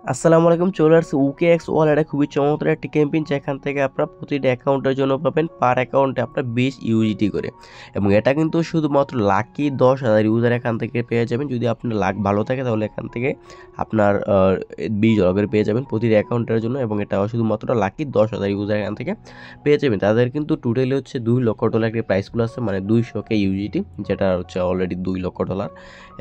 আসসালামু আলাইকুম। চলে আসছে OKX ওয়ালেটে খুবই চমৎকার একটি ক্যাম্পেইন, যেখান থেকে আপনারা প্রতিটা অ্যাকাউন্টের জন্য পাবেন পার অ্যাকাউন্টে আপনার 20 ইউজিটি করে। এবং এটা কিন্তু শুধুমাত্র লাকি 10,000 ইউজার এখান থেকে পেয়ে যাবেন। যদি আপনার লাক ভালো থাকে তাহলে এখান থেকে আপনার 20 ডলার করে পেয়ে যাবেন প্রতিটা অ্যাকাউন্টের জন্য, এবং এটা শুধুমাত্র লাকি 10,000 ইউজার এখান থেকে পেয়ে যাবেন। তাদের কিন্তু টোটালি হচ্ছে $2 লক্ষ একটি প্রাইস পুল আছে, মানে 200K ইউজিটি, যেটা হচ্ছে অলরেডি $2 লক্ষ।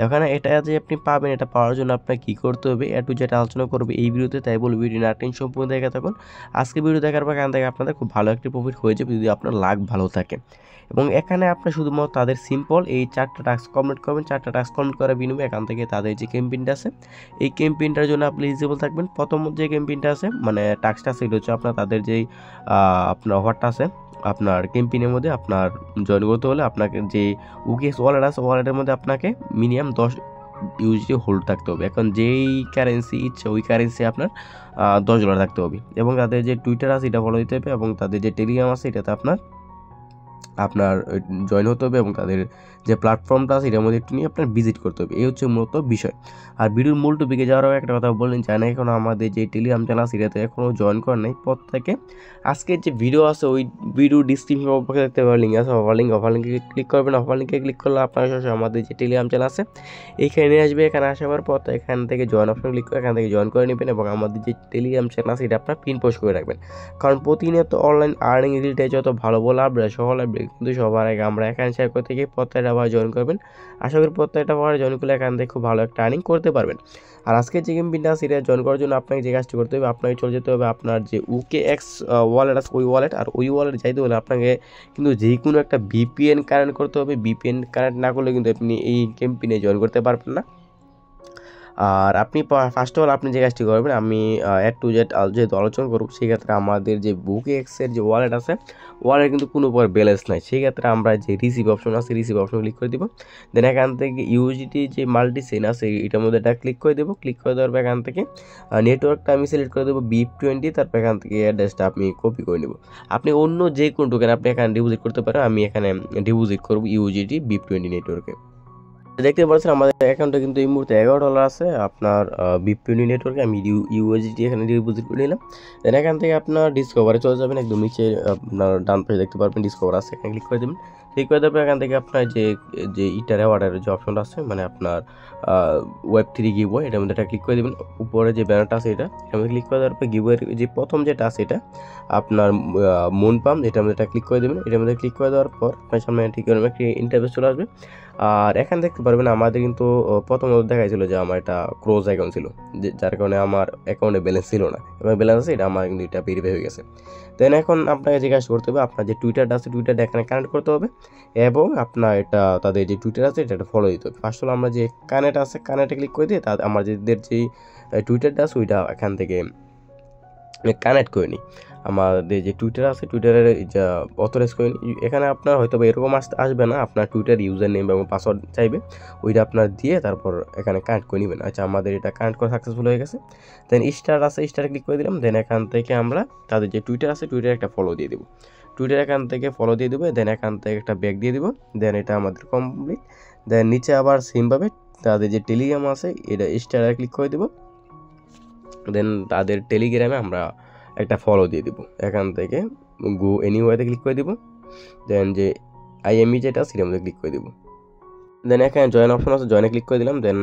এখানে এটা যে আপনি পাবেন, এটা পাওয়ার জন্য আপনাকে কী করতে হবে একটু যেটা আলোচনা করবে এই ভিডিওতে, তাই বলবো ভিডিও না টেনে সম্পূর্ণ দেখে থাকুন। আজকে ভিডিও দেখার পর এখান থেকে আপনাদের খুব ভালো একটি প্রফিট হয়ে যাবে যদি আপনার লাক ভালো থাকে। এবং এখানে আপনার শুধুমাত্র তাদের সিম্পল এই 4টা টাস্ক কমপ্লিট করবেন। 4টা টাস্ক কমপ্লিট করার বিনিময়ে এখান থেকে তাদের যে ক্যাম্পেইনটা আছে, এই ক্যাম্পেইনটার জন্য আপনি এলিজিবল থাকবেন। প্রথম যে ক্যাম্পেইনটা আছে, মানে টাস্কটা আছে, এটা হচ্ছে আপনার তাদের যেই আপনার অফারটা আছে, আপনার ক্যাম্পেইনের মধ্যে আপনার জয়েন করতে হলে আপনাকে যে OKX ওয়ালেট আছে, ওয়ালেটের মধ্যে আপনাকে মিনিমাম 10 ইউজিটি হোল্ড থাকতে হবে। এখন যেই কারেন্সি ইচ্ছে ওই কারেন্সি আপনার $10 থাকতে হবে। এবং তাদের যে টুইটার আছে এটা ফলো দিতে হবে, এবং তাদের যে টেলিগ্রাম আছে এটাতে আপনার জয়েন হতে হবে, এবং তাদের যে প্ল্যাটফর্মটা আছে এটার মধ্যে একটু নিয়ে আপনার ভিজিট করতে হবে। এই হচ্ছে মূলত বিষয়। আর ভিডিওর মূল টপিকে যাওয়ার আগে একটা কথা বললেন, জানা এখন আমাদের যে টেলিগ্রাম চ্যানেল আছে এটাতে এখনও জয়েন করেন নাই, প্রত্যেকে আজকের যে ভিডিও আছে ওই ভিডিও ডিসক্রিপশন বক্সে দেখতে পাবেন লিঙ্ক আছে, অফার লিঙ্কে ক্লিক করবেন। অফার লিঙ্কে ক্লিক করলে আপনার সরাসরি আমাদের যে টেলিগ্রাম চ্যানেল আছে এইখানে নিয়ে আসবে। এখানে আসার পর এখান থেকে জয়েন অপশন ক্লিক করে এখান থেকে জয়েন করে নেবেন, এবং আমাদের যে টেলিগ্রাম চ্যানেল আছে এটা আপনার পিন পোস্ট করে রাখবেন। কারণ প্রতিনিয়ত অনলাইন আর্নিং রিলেটেড যত ভালো ভালো আপডেট সকল আপডেট কিন্তু সবার আগে আমরা এখানে শেয়ার করতে গিয়ে প্রত্যেকটা আবার জয়েন করবেন। আশা করি প্রত্যেকটা বার জয়েন করলে এখান থেকে খুব ভালো একটা আর্নিং করতে পারবেন। আর আজকে যে ক্যাম্পেইনটা আছে এটা জয়েন করার জন্য আপনাকে যে কাজটি করতে হবে, আপনাকে চলে যেতে হবে আপনার যে OKX ওয়ালেট আছে ওই ওয়ালেট। আর ওই ওয়ালেট যাইতে হলে আপনাকে কিন্তু যে কোনো একটা VPN কানেক্ট করতে হবে। VPN কানেক্ট না করলে কিন্তু আপনি এই ক্যাম্পেইনে জয়েন করতে পারবেন না। আর আপনি ফার্স্ট অফ অল আপনি যে কাজটি করবেন, আমি A to Z যেহেতু আলোচনা করব, সেক্ষেত্রে আমাদের যে OKX-এর যে ওয়ালেট আছে, ওয়ালেট কিন্তু কোনো প্রকার ব্যালেন্স নাই। সেক্ষেত্রে আমরা যে রিসিভ অপশন আছে, রিসিভ অপশন ক্লিক করে দিব। দেন এখান থেকে ইউজিটি যে মাল্টি চেইন আছে এটার মধ্যে এটা ক্লিক করে দেবো। ক্লিক করে দেওয়ার পর এখান থেকে নেটওয়ার্কটা আমি সিলেক্ট করে দেবো BIP20। তারপর এখান থেকে অ্যাড্রেসটা আমি কপি করে নেব। আপনি অন্য যে কোনো টোকেন আপনি এখানে ডিপোজিট করতে পারেন। আমি এখানে ডিপোজিট করব ইউজিটি BIP20 নেটওয়ার্কে। দেখতে পাচ্ছেন আমাদের অ্যাকাউন্টে কিন্তু এই মুহূর্তে $11 আছে আপনার BIP20 নেটওয়ার্কে। আমি ইউএসডি এখানে ডিপোজিট করে নিলাম। দেন এখান থেকে আপনার ডিসকভারে চলে যাবেন, একদম নিচে আপনার ডান পাশে দেখতে পারবেন ডিসকভার আছে, এখানে ক্লিক করে দেবেন। ক্লিক করে দেওয়ার পর এখান থেকে আপনার যে যে ইটার অর্ডারের যে অপশনটা আছে, মানে আপনার Web3 গিভওয়ে, এটার মধ্যে এটা ক্লিক করে দেবেন। উপরে যে ব্যানারটা আছে এটার মধ্যে ক্লিক করে দেওয়ার পর গিভওয়ের যে প্রথম যেটা আছে এটা আপনার মুন পাম্প, এটার মধ্যে এটা ক্লিক করে দেবেন। এটার মধ্যে ক্লিক করে দেওয়ার পর আপনার সামনে ঠিক এরকম একটি ইন্টারফেস চলে আসবে। আর এখানে দেখতে পারবেন আমাদের কিন্তু প্রথমত দেখাইছিল যে আমার এটা ক্লোজ অ্যাকাউন্ট ছিল, যার কারণে আমার অ্যাকাউন্টে ব্যালেন্স ছিল না, এবং ব্যালেন্স আছে এটা আমার কিন্তু এটা ভেরিফাই হয়ে গেছে। দেন এখন আপনাকে যে কাজ করতে হবে, আপনার যে টুইটারটা আছে টুইটারটা এখানে কানেক্ট করতে হবে, এবং আপনার এটা তাদের যে টুইটার আছে এটা ফলো দিতে হবে। ফার্স্ট হলো আমরা যে কানেক্ট আছে কানেক্টে ক্লিক করে দিয়ে আমাদের যেই টুইটারটা আছে ওইটা এখান থেকে কানেক্ট করে নিই। আমাদের যে টুইটার আছে টুইটারের যা অথরাইজ করে নিই। এখানে আপনার হয়তো এরকম আসবে না, আপনার টুইটার ইউজার নেম এবং পাসওয়ার্ড চাইবে, ওইটা আপনার দিয়ে তারপর এখানে কানেক্ট করে নেবেন। আচ্ছা, আমাদের এটা কানেক্ট করা সাকসেসফুল হয়ে গেছে। দেন স্টার আছে, স্টারে ক্লিক করে দিলাম। দেন এখান থেকে আমরা তাদের যে টুইটার আছে টুইটারে একটা ফলো দিয়ে দেবো। টুইটার এখান থেকে ফলো দিয়ে দেবো। দেন এখান থেকে একটা ব্যাক দিয়ে দেবো। দেন এটা আমাদের কমপ্লিট। দেন নিচে আবার সেমভাবে তাদের যে টেলিগ্রাম আছে এটা স্টারে ক্লিক করে দেবো। দেন তাদের টেলিগ্রামে আমরা একটা ফলো দিয়ে দিব। এখান থেকে গো এনিওয়েতে ক্লিক করে দিব। দেন যে IME যেটা সেটার মধ্যে ক্লিক করে দিব। দেন এখানে জয়েন অপশন আছে, জয়েনে ক্লিক করে দিলাম। দেন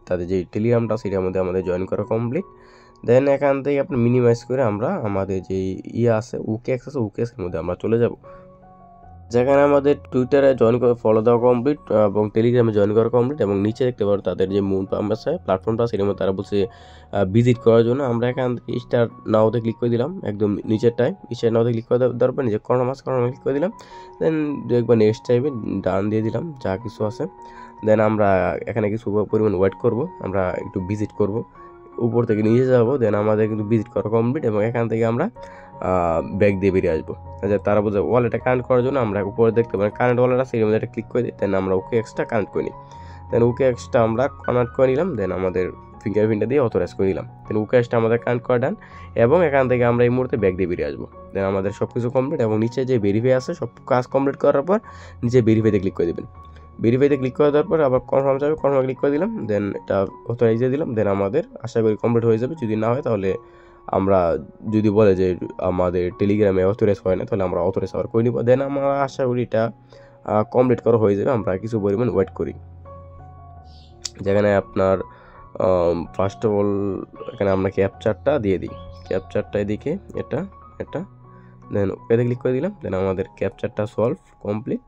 তাদের যে টেলিগ্রামটা সেটার মধ্যে আমাদের জয়েন করা কমপ্লিট। দেন এখান থেকে আপনি মিনিমাইজ করে আমরা আমাদের যে আছে OKX আছে OKX এর মধ্যে আমরা চলে যাব, যেখানে আমাদের টুইটারে জয়েন করে ফলো দেওয়া কমপ্লিট এবং টেলিগ্রামে জয়েন করা কমপ্লিট। এবং নিচে দেখতে পারো তাদের যে মুন পাম্প আছে প্ল্যাটফর্মটা, সেটার মধ্যে তারা বলছে ভিজিট করার জন্য। আমরা এখান থেকে স্টার নাওতে ক্লিক করে দিলাম, একদম নিচেরটায় স্টার নাওতে ক্লিক করে দেওয়ার পর নিজে কর্নার ক্লিক করে দিলাম। দেন একবার নেক্সট টাইপে ডান দিয়ে দিলাম যা কিছু আছে। দেন আমরা এখানে কিছু পরিমাণ ওয়েট করব, আমরা একটু ভিজিট করব, উপর থেকে নিচে যাবো। দেন আমাদের কিন্তু ভিজিট করা কমপ্লিট, এবং এখান থেকে আমরা ব্যাক দিয়ে বেরিয়ে আসবো। আচ্ছা, তারা বলছে ওয়ালেটটা কানেক্ট করার জন্য আমরা উপরে দেখতে পাই কানেক্ট ওয়ালেট আছে, এর মধ্যে একটা ক্লিক করে দিই। দেন আমরা OKX-টা কানেক্ট করে নিই। দেন OKX-টা আমরা কানেক্ট করে নিলাম। দেন আমাদের ফিঙ্গারপ্রিন্টটা দিয়ে অথরাইজ করে দিলাম। দেন OKX-টা আমাদের কানেক্ট করা ডান, এবং এখান থেকে আমরা এই মুহূর্তে ব্যাক দিয়ে বেরিয়ে আসবো। দেন আমাদের সব কিছু কমপ্লিট, এবং নিচে যে ভেরিফাই আছে সব কাজ কমপ্লিট করার পর নিচে ভেরিফাইতে ক্লিক করে দেবেন। ভেরিফাইতে ক্লিক করে দেওয়ার পরে আবার কনফার্ম যাবে, কনফার্ম ক্লিক করে দিলাম, দেন এটা অথরাইজ দিয়ে দিলাম। দেন আমাদের আশা করি কমপ্লিট হয়ে যাবে। যদি না হয় তাহলে আমরা যদি বলে যে আমাদের টেলিগ্রামে অথরাইজ হয় না, তাহলে আমরা অথরাইজ আবার করে নিব। দেন আমরা আশা করি এটা কমপ্লিট করা হয়ে যাবে। আমরা কিছু পরিমাণ ওয়েট করি, যেখানে আপনার ফার্স্ট অফ অল এখানে আমরা ক্যাপচারটা দিয়ে দিই। ক্যাপচারটা এদিকে এটা দেন ওকেতে ক্লিক করে দিলাম। দেন আমাদের ক্যাপচারটা সলভ কমপ্লিট।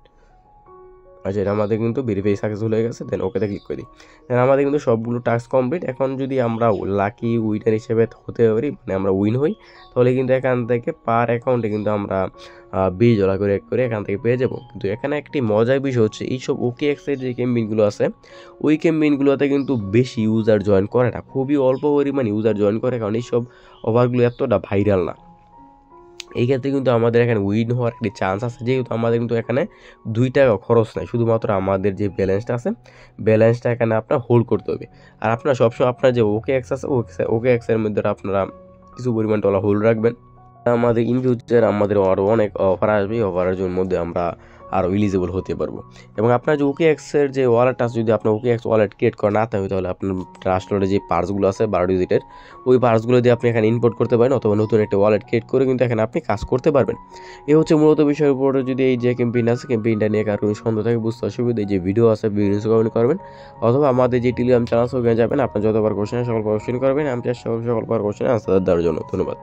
আচ্ছা, এটা আমাদের কিন্তু ভেরিফাই সাকসেসফুল হয়ে গেছে। দেন ওকেতে ক্লিক করে দিই। দেন আমাদের কিন্তু সবগুলো টাস্ক কমপ্লিট। এখন যদি আমরা লাকি উইনার হিসেবে হতে পারি, মানে আমরা উইন হই, তাহলে কিন্তু এখান থেকে পার অ্যাকাউন্টে কিন্তু আমরা $20 করে এখান থেকে পেয়ে যাব। কিন্তু এখানে একটি মজার বিষয় হচ্ছে, এইসব OKX-এর যে ক্যাম্পেইনগুলো আছে, ওই ক্যাম্পেইনগুলোতে কিন্তু বেশি ইউজার জয়েন করে না, খুবই অল্প পরিমাণ ইউজার জয়েন করে, কারণ এইসব অফারগুলো এতটা ভাইরাল না। এই ক্ষেত্রে কিন্তু আমাদের এখানে উইন হওয়ার একটি চান্স আছে, যেহেতু আমাদের কিন্তু এখানে $2 খরচ নাই, শুধুমাত্র আমাদের যে ব্যালেন্সটা আছে, ব্যালেন্সটা এখানে আপনার হোল্ড করতে হবে। আর আপনারা সবসময় আপনার যে OKX আছে, OKX-এর মধ্যে আপনারা কিছু পরিমাণ ডলার হোল্ড রাখবেন। আমাদের ইন ফিউচার আমাদের আরও অনেক অফার আসবে, এই অফারের মধ্যে আমরা আরও এলিজিবল হতে পারবো। এবং আপনার যে OKX-এর যে ওয়ালেট আছে, যদি আপনার OKX ওয়ালেট ক্রিয়েট করা না থাকে, তাহলে আপনার ট্রাস্টওয়ালেটে যে পার্সগুলো আছে 12 ডিজিটের, ওই পার্সগুলো দিয়ে আপনি এখানে ইম্পোর্ট করতে পারেন, অথবা নতুন একটা ওয়ালেট ক্রিয়েট করে কিন্তু এখানে আপনি কাজ করতে পারবেন। এই হচ্ছে মূলত বিষয়ের উপরে। যদি এই যে ক্যাম্পেইন আছে, ক্যাম্পেইনটা নিয়ে কারো সন্দেহ থাকে, বুঝতে অসুবিধা, এই যে ভিডিও আছে, ভিডিও কমেন্ট করবেন, অথবা আমাদের যে টেলিগ্রাম চ্যানেল আছে ওখানে যাবেন, আপনার যতবার কোশ্চেন সকল কোশ্চেন করবেন, আমি চেষ্টা করব সকল কোশ্চেন আনসার দেওয়ার জন্য। ধন্যবাদ।